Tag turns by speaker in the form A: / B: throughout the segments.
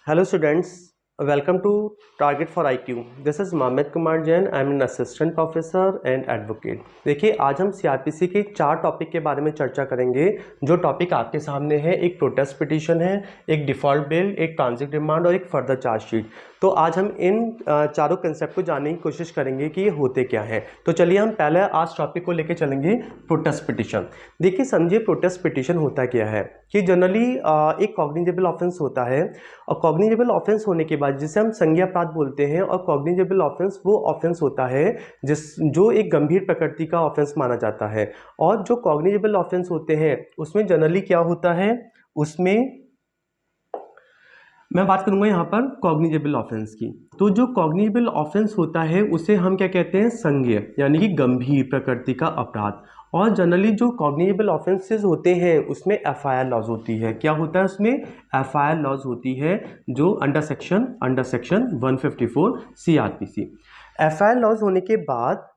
A: Hello students, welcome to Target for IQ. This is Mohammed Kumar Jain. I am an assistant professor and advocate. देखिए आज हम CrPC के 4 topic के बारे में चर्चा करेंगे। जो टॉपिक आपके सामने है, एक प्रोटेस्ट पिटीशन है, एक डिफॉल्ट बिल, एक ट्रांजिट डिमांड और एक फर्दर चार्जशीट। तो आज हम इन चारों कंसेप्ट को जानने की कोशिश करेंगे कि ये होते क्या है। तो चलिए हम पहले आज टॉपिक को लेकर चलेंगे, प्रोटेस्ट पिटीशन। देखिए समझिए प्रोटेस्ट पिटीशन होता क्या है कि जनरली एक कॉग्निजेबल ऑफेंस होता है और कॉग्निजेबल ऑफेंस होने के बाद जिसे हम संज्ञेय अपराध बोलते हैं, और कॉग्निजेबल ऑफेंस वो ऑफेंस होता है जो एक गंभीर प्रकृति का ऑफेंस माना जाता है। और जो कॉग्निजेबल ऑफेंस होते हैं उसमें जनरली क्या होता है, उसमें मैं बात करूंगा यहाँ पर कॉग्निजेबल ऑफेंस की। तो जो कॉग्निजेबल ऑफेंस होता है उसे हम क्या कहते हैं, संज्ञेय यानी कि गंभीर प्रकृति का अपराध। और जनरली जो कॉग्निजेबल ऑफेंसेस होते हैं उसमें एफआईआर लॉज होती है। क्या होता है उसमें, एफआईआर लॉज होती है, जो under section 154 CrPC. FIR lodge होने के बाद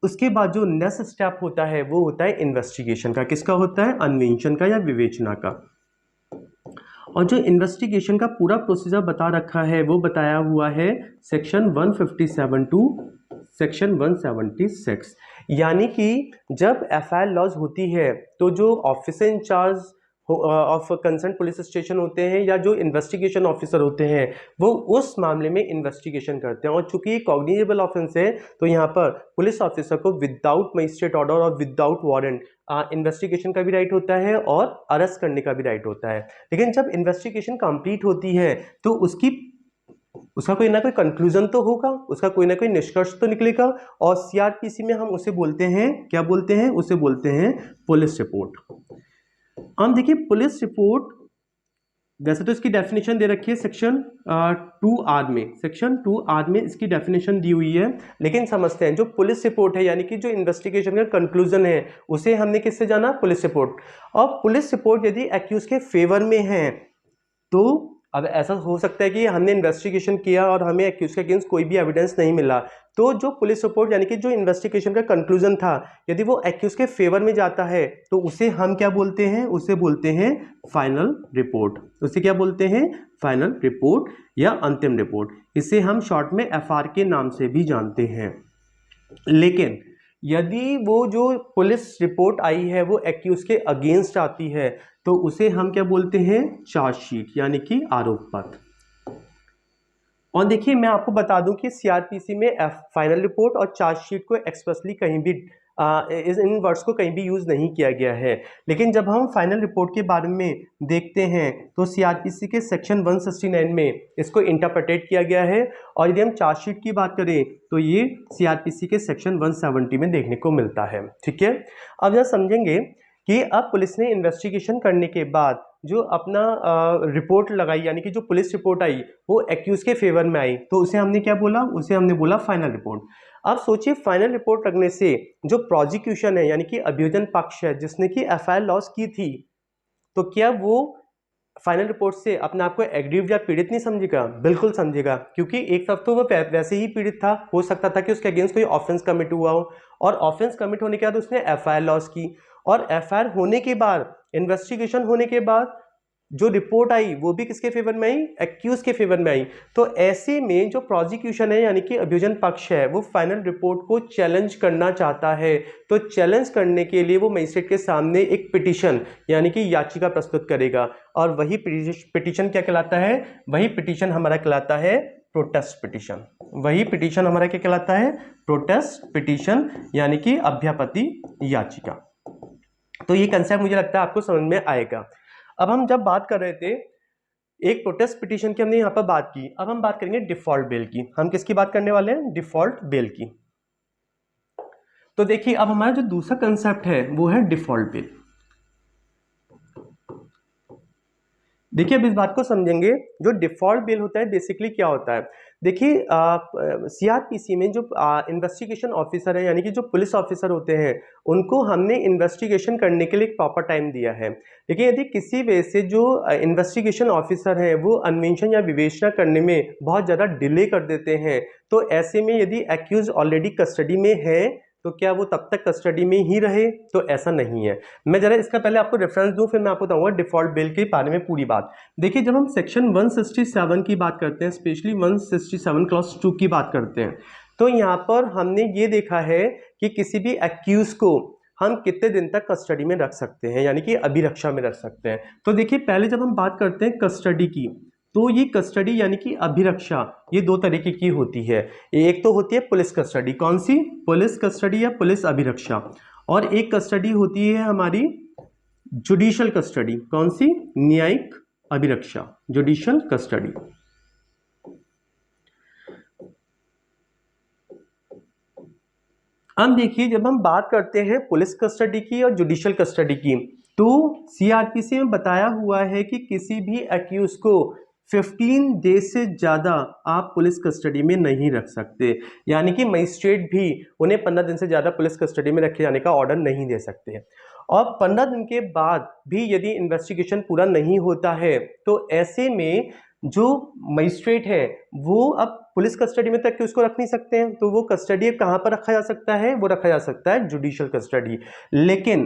A: उसके बाद जो नेक्स्ट स्टेप होता है वो होता है इन्वेस्टिगेशन का। किसका होता है, अन्वेषण का या विवेचना का। और जो इन्वेस्टिगेशन का पूरा प्रोसीजर बता रखा है वो बताया हुआ है सेक्शन 157 टू सेक्शन 176। यानी कि जब एफआईआर लॉज होती है तो जो officer incharge of concern police station होते हैं या जो इन्वेस्टिगेशन ऑफिसर होते हैं वो उस मामले में इन्वेस्टिगेशन करते हैं। और चूंकि ये कॉग्निजेबल ऑफेंस है तो यहाँ पर पुलिस ऑफिसर को विदाउट मजिस्ट्रेट ऑर्डर और विदाउट वारंट इन्वेस्टिगेशन का भी राइट होता है और अरेस्ट करने का भी राइट होता है। लेकिन जब इन्वेस्टिगेशन कंप्लीट होती है तो उसका कोई ना कोई कंक्लूजन तो होगा, उसका कोई ना कोई निष्कर्ष तो निकलेगा। और सीआरपीसी में हम उसे बोलते हैं, क्या बोलते हैं, उसे बोलते हैं पुलिस रिपोर्ट। हम देखिए पुलिस रिपोर्ट, वैसे तो इसकी डेफिनेशन दे रखी है सेक्शन 2R में, सेक्शन 2R में इसकी डेफिनेशन दी हुई है। लेकिन समझते हैं जो पुलिस रिपोर्ट है यानी कि जो इन्वेस्टिगेशन का कंक्लूजन है उसे हमने किससे जाना, पुलिस रिपोर्ट। और पुलिस रिपोर्ट यदि एक्यूज के फेवर में है तो अब ऐसा हो सकता है कि हमने इन्वेस्टिगेशन किया और हमें एक्यूज के अगेंस्ट कोई भी एविडेंस नहीं मिला, तो जो पुलिस रिपोर्ट यानी कि जो इन्वेस्टिगेशन का कंक्लूजन था यदि वो एक्यूज के फेवर में जाता है तो उसे हम क्या बोलते हैं, उसे बोलते हैं फाइनल रिपोर्ट। उसे क्या बोलते हैं, फाइनल रिपोर्ट या अंतिम रिपोर्ट। इसे हम शॉर्ट में एफआर के नाम से भी जानते हैं। लेकिन यदि वो जो पुलिस रिपोर्ट आई है वो एक्यूज के अगेंस्ट आती है तो उसे हम क्या बोलते हैं, चार्जशीट यानी कि आरोप पत्र। और देखिए मैं आपको बता दूं कि सीआरपीसी में फाइनल रिपोर्ट और चार्जशीट को एक्सप्रेसली कहीं भी इन वर्ड्स को कहीं भी यूज नहीं किया गया है। लेकिन जब हम फाइनल रिपोर्ट के बारे में देखते हैं तो सीआरपीसी के सेक्शन 169 में इसको इंटरप्रेटेड किया गया है। और यदि हम चार्जशीट की बात करें तो ये सीआरपीसी के सेक्शन 170 में देखने को मिलता है। ठीक है, अब यह समझेंगे कि अब पुलिस ने इन्वेस्टिगेशन करने के बाद जो अपना रिपोर्ट लगाई यानी कि जो पुलिस रिपोर्ट आई वो एक्यूज के फेवर में आई तो उसे हमने क्या बोला, उसे हमने बोला फाइनल रिपोर्ट। अब सोचिए फाइनल रिपोर्ट लगने से जो प्रोसिक्यूशन है यानी कि अभियोजन पक्ष है जिसने कि एफआईआर लॉस की थी, तो क्या वो फाइनल रिपोर्ट से अपने आप को एग्रीव्ड या पीड़ित नहीं समझेगा? बिल्कुल समझेगा, क्योंकि एक तरफ तो वो वैसे ही पीड़ित था, हो सकता था कि उसके अगेंस्ट कोई ऑफेंस कमिट हुआ हो और ऑफेंस कमिट होने के बाद उसने एफआईआर लॉस की, और एफआईआर होने के बाद इन्वेस्टिगेशन होने के बाद जो रिपोर्ट आई वो भी किसके फेवर में आई, एक्यूज के फेवर में आई। तो ऐसे में जो प्रोसिक्यूशन है यानी कि अभियोजन पक्ष है वो फाइनल रिपोर्ट को चैलेंज करना चाहता है। तो चैलेंज करने के लिए वो मजिस्ट्रेट के सामने एक पिटीशन यानी कि याचिका प्रस्तुत करेगा, और वही पिटीशन क्या कहलाता है, वही पिटीशन हमारा कहलाता है प्रोटेस्ट पिटीशन। वही पिटीशन हमारा क्या कहलाता है, प्रोटेस्ट पिटीशन यानी कि अभ्यापत्ति याचिका। तो ये कंसेप्ट मुझे लगता है आपको समझ में आएगा। अब हम जब बात कर रहे थे एक प्रोटेस्ट पिटीशन की, हमने यहाँ पर बात की, अब हम बात करेंगे डिफॉल्ट बेल की। हम किसकी बात करने वाले हैं, डिफॉल्ट बेल की। तो देखिए अब हमारा जो दूसरा कंसेप्ट है वो है डिफॉल्ट बेल। देखिए अब इस बात को समझेंगे, जो डिफॉल्ट बेल होता है बेसिकली क्या होता है। देखिए सीआरपीसी में जो इन्वेस्टिगेशन ऑफिसर है यानी कि जो पुलिस ऑफिसर होते हैं उनको हमने इन्वेस्टिगेशन करने के लिए एक प्रॉपर टाइम दिया है। लेकिन यदि किसी वजह से जो इन्वेस्टिगेशन ऑफिसर है वो अन्वेषण या विवेचना करने में बहुत ज़्यादा डिले कर देते हैं तो ऐसे में यदि एक्यूज ऑलरेडी कस्टडी में है तो क्या वो तब तक कस्टडी में ही रहे? तो ऐसा नहीं है। मैं जरा इसका पहले आपको रेफरेंस दूं, फिर मैं आपको बताऊंगा डिफॉल्ट बेल के बारे में पूरी बात। देखिए, जब हम सेक्शन 167 की बात करते हैं, स्पेशली 167 क्लॉज 2 की बात करते हैं, तो यहाँ पर हमने ये देखा है कि किसी भी एक्यूज को हम कितने दिन तक कस्टडी में रख सकते हैं, यानी कि अभिरक्षा में रख सकते हैं। तो देखिए, पहले जब हम बात करते हैं कस्टडी की, तो ये कस्टडी यानी कि अभिरक्षा ये दो तरीके की होती है। एक तो होती है पुलिस कस्टडी, कौन सी? पुलिस कस्टडी या पुलिस अभिरक्षा। और एक कस्टडी होती है हमारी जुडिशियल कस्टडी, कौन सी? न्यायिक अभिरक्षा, जुडिशियल कस्टडी। अब देखिए, जब हम बात करते हैं पुलिस कस्टडी की और जुडिशियल कस्टडी की, तो सीआरपीसी में बताया हुआ है कि किसी भी एक्यूज को 15 डेज से ज़्यादा आप पुलिस कस्टडी में नहीं रख सकते, यानी कि मजिस्ट्रेट भी उन्हें 15 दिन से ज़्यादा पुलिस कस्टडी में रखे जाने का ऑर्डर नहीं दे सकते। और 15 दिन के बाद भी यदि इन्वेस्टिगेशन पूरा नहीं होता है, तो ऐसे में जो मजिस्ट्रेट है वो अब पुलिस कस्टडी में तक उसको रख नहीं सकते हैं, तो वो कस्टडी कहाँ पर रखा जा सकता है? वो रखा जा सकता है जुडिशियल कस्टडी। लेकिन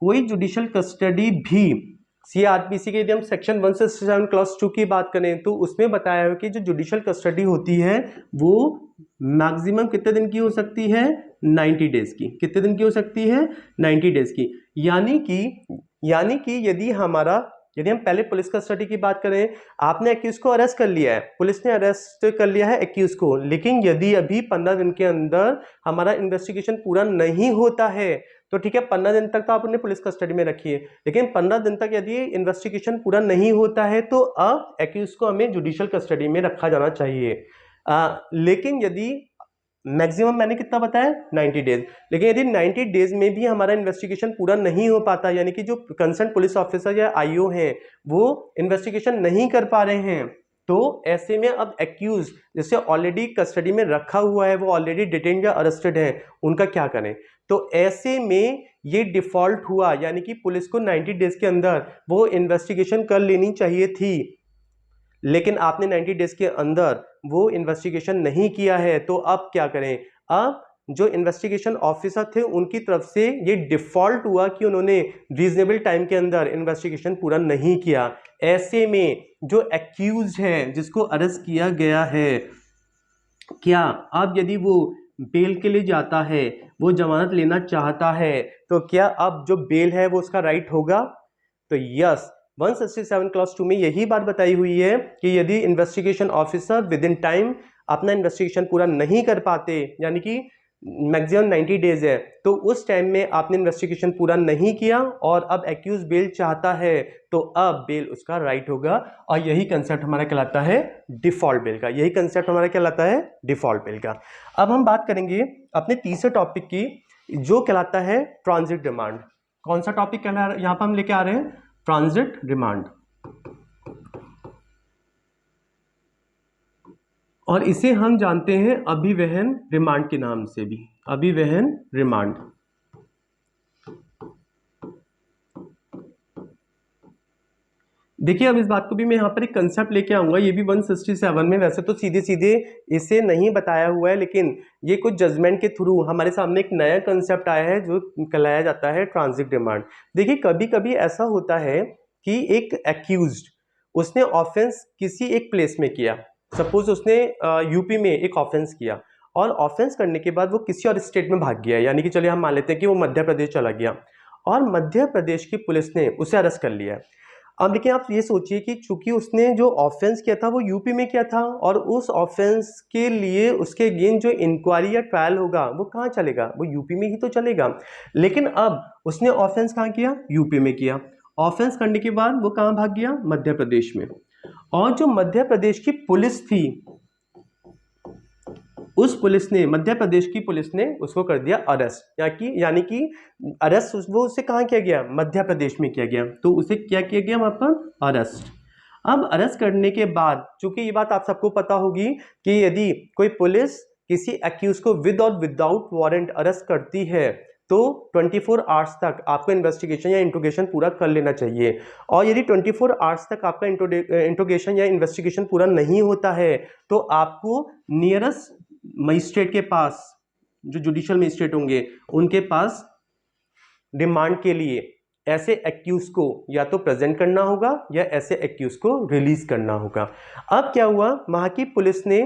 A: कोई जुडिशियल कस्टडी भी सीआरपीसी के, यदि हम सेक्शन 167 क्लॉज 2 की बात करें, तो उसमें बताया है कि जो जुडिशियल कस्टडी होती है वो मैक्सिमम कितने दिन की हो सकती है? 90 डेज की। कितने दिन की हो सकती है? 90 डेज की। यानी कि यदि हम पहले पुलिस कस्टडी की बात करें, आपने एक्यूज को अरेस्ट कर लिया है, पुलिस ने अरेस्ट कर लिया है एक्यूज को, लेकिन यदि अभी 15 दिन के अंदर हमारा इन्वेस्टिगेशन पूरा नहीं होता है, तो ठीक है, 15 दिन तक तो आप उन्हें पुलिस कस्टडी में रखिए, लेकिन 15 दिन तक यदि इन्वेस्टिगेशन पूरा नहीं होता है, तो अब एक्यूज को हमें जुडिशियल कस्टडी में रखा जाना चाहिए। लेकिन यदि मैक्सिमम मैंने कितना बताया? 90 डेज। लेकिन यदि 90 डेज में भी हमारा इन्वेस्टिगेशन पूरा नहीं हो पाता, यानी कि जो कंसर्न पुलिस ऑफिसर या आईओ हैं वो इन्वेस्टिगेशन नहीं कर पा रहे हैं, तो ऐसे में अब एक्यूज जिसे ऑलरेडी कस्टडी में रखा हुआ है, वो ऑलरेडी डिटेन्ड या अरेस्टेड है, उनका क्या करें? तो ऐसे में ये डिफॉल्ट हुआ, यानी कि पुलिस को 90 डेज के अंदर वो इन्वेस्टिगेशन कर लेनी चाहिए थी, लेकिन आपने 90 डेज के अंदर वो इन्वेस्टिगेशन नहीं किया है, तो अब क्या करें? अब जो इन्वेस्टिगेशन ऑफिसर थे उनकी तरफ से ये डिफॉल्ट हुआ कि उन्होंने रीजनेबल टाइम के अंदर इन्वेस्टिगेशन पूरा नहीं किया। ऐसे में जो एक्यूज है, जिसको अरेस्ट किया गया है, क्या अब यदि वो बेल के लिए जाता है, वो जमानत लेना चाहता है, तो क्या अब जो बेल है वो उसका राइट होगा? तो यस, 167 क्लॉज 2 में यही बात बताई हुई है कि यदि investigation officer with in time अपना इन्वेस्टिगेशन पूरा नहीं कर पाते, यानी कि मैक्सिमम 90 डेज है, तो उस टाइम में आपने इन्वेस्टिगेशन पूरा नहीं किया और अब एक्यूज बेल चाहता है, तो अब बेल उसका राइट होगा। और यही कंसेप्ट हमारा कहलाता है डिफॉल्ट बेल का। यही कंसेप्ट हमारा कहलाता है डिफॉल्ट बेल का। अब हम बात करेंगे अपने तीसरे टॉपिक की, जो कहलाता है ट्रांजिट रिमांड। कौन सा टॉपिक कहला रहा है? यहाँ पर हम लेके आ रहे हैं ट्रांजिट रिमांड, और इसे हम जानते हैं अभिवहन रिमांड के नाम से भी, अभिवहन रिमांड। देखिए, अब इस बात को भी मैं यहाँ पर एक कंसेप्ट लेके आऊंगा, ये भी 167 में, वैसे तो सीधे सीधे इसे नहीं बताया हुआ है, लेकिन ये कुछ जजमेंट के थ्रू हमारे सामने एक नया कंसेप्ट आया है जो कहलाया जाता है ट्रांजिट रिमांड। देखिए, कभी कभी ऐसा होता है कि एक एक्यूज्ड, उसने ऑफेंस किसी एक प्लेस में किया, सपोज उसने यूपी में एक ऑफेंस किया, और ऑफेंस करने के बाद वो किसी और स्टेट में भाग गया, यानी कि चलिए हम मान लेते हैं कि वो मध्य प्रदेश चला गया, और मध्य प्रदेश की पुलिस ने उसे अरेस्ट कर लिया है। अब देखिए, आप ये सोचिए कि चूंकि उसने जो ऑफेंस किया था वो यूपी में किया था, और उस ऑफेंस के लिए उसके अगेंस्ट जो इंक्वायरी या ट्रायल होगा वो कहाँ चलेगा? वो यूपी में ही तो चलेगा। लेकिन अब उसने ऑफेंस कहाँ किया? यूपी में किया। ऑफेंस करने के बाद वो कहाँ भाग गया? मध्य प्रदेश में। और जो मध्य प्रदेश की पुलिस थी, उस पुलिस ने, मध्य प्रदेश की पुलिस ने उसको कर दिया अरेस्ट, यानी कि अरेस्ट वो उससे कहाँ किया गया? मध्य प्रदेश में किया गया, तो उसे क्या किया गया वहां पर? अरेस्ट। अब अरेस्ट करने के बाद, चूंकि ये बात आप सबको पता होगी कि यदि कोई पुलिस किसी एक्यूज को विद और विदाउट वारंट अरेस्ट करती है, तो 24 आवर्स तक आपको इन्वेस्टिगेशन या इंट्रोगेशन पूरा कर लेना चाहिए। और यदि 24 आवर्स तक आपका इंट्रोगेशन या इन्वेस्टिगेशन पूरा नहीं होता है, तो आपको नियरेस्ट मजिस्ट्रेट के पास जो जुडिशियल मजिस्ट्रेट होंगे उनके पास रिमांड के लिए ऐसे एक्यूज को या तो प्रेजेंट करना होगा या ऐसे एक्यूज को रिलीज करना होगा। अब क्या हुआ, वहां की पुलिस ने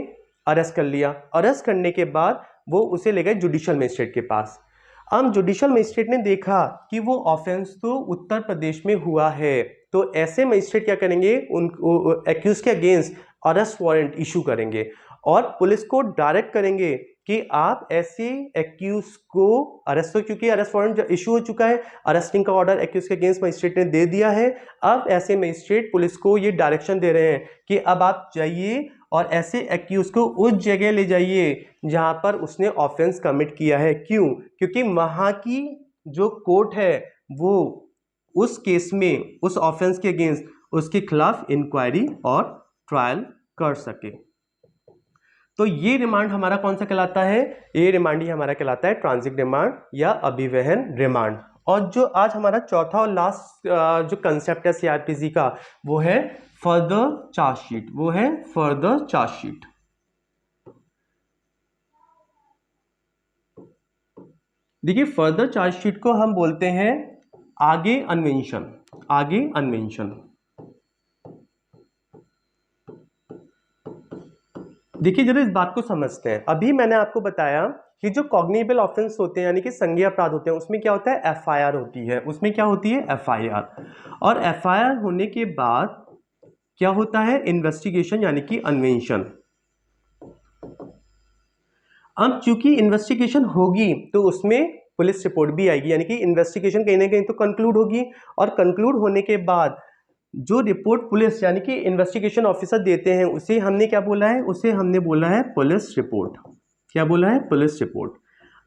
A: अरेस्ट कर लिया। अरेस्ट करने के बाद वो उसे ले गए जुडिशियल मजिस्ट्रेट के पास। अब जुडिशियल मजिस्ट्रेट ने देखा कि वो ऑफेंस तो उत्तर प्रदेश में हुआ है, तो ऐसे मजिस्ट्रेट क्या करेंगे, उन एक्यूज के अगेंस्ट अरेस्ट वारंट इशू करेंगे और पुलिस को डायरेक्ट करेंगे कि आप ऐसे एक्यूज को अरेस्ट, क्योंकि अरेस्ट वारंट इशू हो चुका है, अरेस्टिंग का ऑर्डर एक्यूज के अगेंस्ट मजिस्ट्रेट ने दे दिया है। अब ऐसे मजिस्ट्रेट पुलिस को ये डायरेक्शन दे रहे हैं कि अब आप जाइए और ऐसे एक्यूज को उस जगह ले जाइए जहां पर उसने ऑफेंस कमिट किया है। क्यों? क्योंकि वहां की जो कोर्ट है वो उस केस में, उस ऑफेंस के अगेंस्ट उसके खिलाफ इंक्वायरी और ट्रायल कर सके। तो ये रिमांड हमारा कौन सा कहलाता है? ये रिमांड ही हमारा कहलाता है ट्रांजिट रिमांड या अभिवहन रिमांड। और जो आज हमारा चौथा और लास्ट जो कंसेप्ट है सीआरपीसी का, वो है फर्दर चार्जशीट। वो है फर्दर चार्जशीट। देखिए, फर्दर चार्जशीट को हम बोलते हैं आगे अन्वेषण। आगे अन्वेषण। देखिए, जरा इस बात को समझते हैं। अभी मैंने आपको बताया कि जो कॉग्निबल ऑफेंस होते हैं यानी कि संज्ञेय अपराध होते हैं, उसमें क्या होता है, एफआईआर होती है। उसमें क्या होती है, एफआईआर। और एफआईआर होने के बाद क्या होता है, इन्वेस्टिगेशन यानी कि अन्वेषण। अब चूंकि इन्वेस्टिगेशन होगी तो उसमें पुलिस रिपोर्ट भी आएगी, यानी कि इन्वेस्टिगेशन कहीं ना कहीं तो कंक्लूड होगी। और कंक्लूड होने के बाद जो रिपोर्ट पुलिस यानी कि इन्वेस्टिगेशन ऑफिसर देते हैं उसे हमने क्या बोला है, उसे हमने बोला है पुलिस रिपोर्ट। क्या बोला है, पुलिस रिपोर्ट।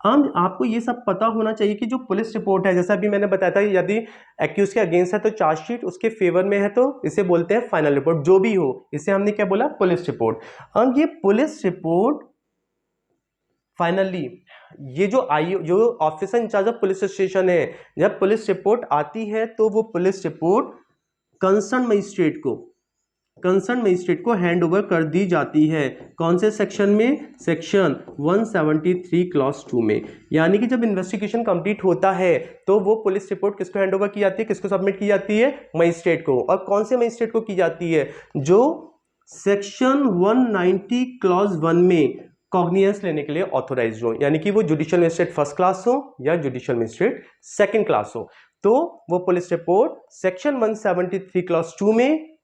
A: अब आपको ये सब पता होना चाहिए कि जो पुलिस रिपोर्ट है, जैसा अभी मैंने बताया था, यदि एक्यूज के अगेंस्ट है तो चार्जशीट, उसके फेवर में है तो इसे बोलते हैं फाइनल रिपोर्ट। जो भी हो इसे हमने क्या बोला, पुलिस रिपोर्ट। अब ये पुलिस रिपोर्ट फाइनली ये जो officer incharge of police station है, जब पुलिस रिपोर्ट आती है तो वो पुलिस रिपोर्ट कंसर्न मजिस्ट्रेट को हैंड ओवर कर दी जाती है। कौन से सेक्शन में, सेक्शन 173 क्लॉज 2 में। यानी कि जब इन्वेस्टिगेशन कंप्लीट होता है तो वो पुलिस रिपोर्ट किसको हैंड ओवर की जाती है, किसको सबमिट की जाती है, मजिस्ट्रेट को। और कौन से मजिस्ट्रेट को की जाती है, जो सेक्शन 190 क्लॉज 1 में कॉग्निजेंस लेने के लिए ऑथोराइज्ड हो, यानी कि वो जुडिशियल मजिस्ट्रेट फर्स्ट क्लास हो या जुडिशियल मजिस्ट्रेट सेकंड क्लास हो। तो वो पुलिस रिपोर्ट सेक्शन 173 क्लॉज 2 में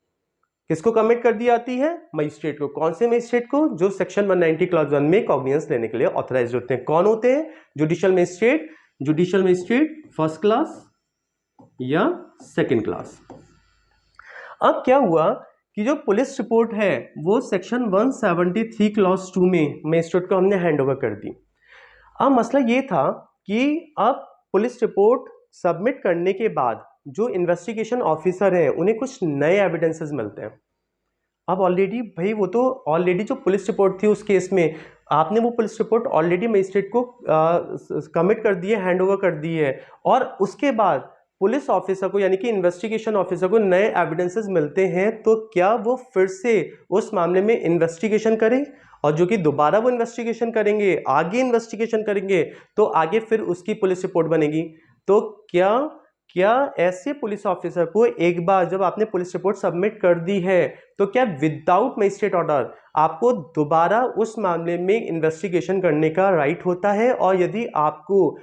A: किसको कमिट कर दी जाती है, मजिस्ट्रेट को। कौन से मजिस्ट्रेट को, जो सेक्शन 190 क्लॉज 1 में कॉग्निजेंस लेने के लिए ऑथोराइज्ड होते हैं। कौन होते हैं, जुडिशियल मजिस्ट्रेट फर्स्ट क्लास या सेकंड क्लास। अब क्या हुआ कि जो पुलिस रिपोर्ट है वो सेक्शन 173 क्लॉज 2 में मजिस्ट्रेट को हमने हैंड ओवर कर दी। अब मसला ये था कि अब पुलिस रिपोर्ट सबमिट करने के बाद जो इन्वेस्टिगेशन ऑफिसर हैं उन्हें कुछ नए एविडेंसेस मिलते हैं। अब ऑलरेडी भाई वो तो ऑलरेडी जो पुलिस रिपोर्ट थी उस केस में आपने वो पुलिस रिपोर्ट ऑलरेडी मजिस्ट्रेट को कमिट कर दी है, हैंड ओवर कर दी है, और उसके बाद पुलिस ऑफिसर को यानी कि इन्वेस्टिगेशन ऑफिसर को नए एविडेंसेस मिलते हैं, तो क्या वो फिर से उस मामले में इन्वेस्टिगेशन करें, और जो कि दोबारा वो इन्वेस्टिगेशन करेंगे, आगे इन्वेस्टिगेशन करेंगे, तो आगे फिर उसकी पुलिस रिपोर्ट बनेगी। तो क्या ऐसे पुलिस ऑफिसर को एक बार जब आपने पुलिस रिपोर्ट सबमिट कर दी है तो क्या विदाउट मजिस्ट्रेट ऑर्डर आपको दोबारा उस मामले में इन्वेस्टिगेशन करने का राइट होता है? और यदि आपको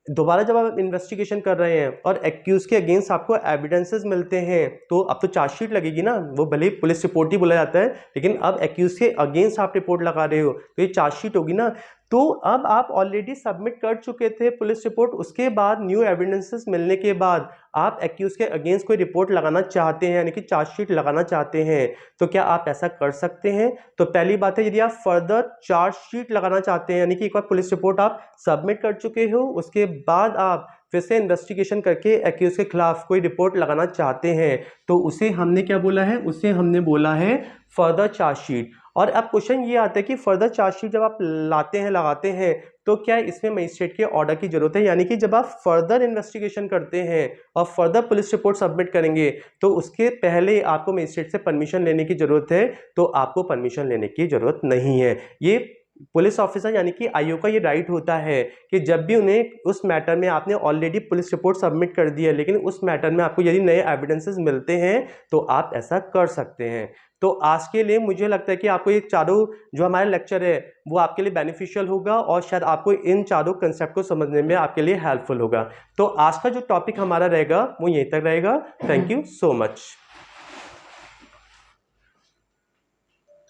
A: दोबारा जब आप इन्वेस्टिगेशन कर रहे हैं और एक्यूज के अगेंस्ट आपको एविडेंसेस मिलते हैं, तो अब तो चार्जशीट लगेगी ना, वो भले ही पुलिस रिपोर्ट ही बोला जाता है, लेकिन अब एक्यूज के अगेंस्ट आप रिपोर्ट लगा रहे हो तो ये चार्जशीट होगी ना। तो अब आप ऑलरेडी सबमिट कर चुके थे पुलिस रिपोर्ट, उसके बाद न्यू एविडेंसेस मिलने के बाद आप एक्यूज के अगेंस्ट कोई रिपोर्ट लगाना चाहते हैं, यानी कि चार्जशीट लगाना चाहते हैं, तो क्या आप ऐसा कर सकते हैं? तो पहली बात है, यदि आप फर्दर चार्जशीट लगाना चाहते हैं, यानी कि एक बार पुलिस रिपोर्ट आप सबमिट कर चुके हो, उसके बाद आप फिर से इन्वेस्टिगेशन करके एक्यूज के खिलाफ कोई रिपोर्ट लगाना चाहते हैं, तो उसे हमने क्या बोला है, उसे हमने बोला है फर्दर चार्जशीट। और अब क्वेश्चन ये आता है कि फर्दर चार्जशीट जब आप लाते हैं, लगाते हैं, तो क्या इसमें मजिस्ट्रेट के ऑर्डर की जरूरत है? यानी कि जब आप फर्दर इन्वेस्टिगेशन करते हैं और फर्दर पुलिस रिपोर्ट सबमिट करेंगे तो उसके पहले आपको मजिस्ट्रेट से परमिशन लेने की जरूरत है, तो आपको परमिशन लेने की जरूरत नहीं है। ये पुलिस ऑफिसर यानी कि आईओ का ये राइट होता है कि जब भी उन्हें उस मैटर में, आपने ऑलरेडी पुलिस रिपोर्ट सबमिट कर दी है लेकिन उस मैटर में आपको यदि नए एविडेंसेस मिलते हैं तो आप ऐसा कर सकते हैं। तो आज के लिए मुझे लगता है कि आपको ये चारों जो हमारा लेक्चर है वो आपके लिए बेनिफिशियल होगा और शायद आपको इन चारों कंसेप्ट को समझने में आपके लिए हेल्पफुल होगा। तो आज का जो टॉपिक हमारा रहेगा वो यहीं तक रहेगा। Thank you so much.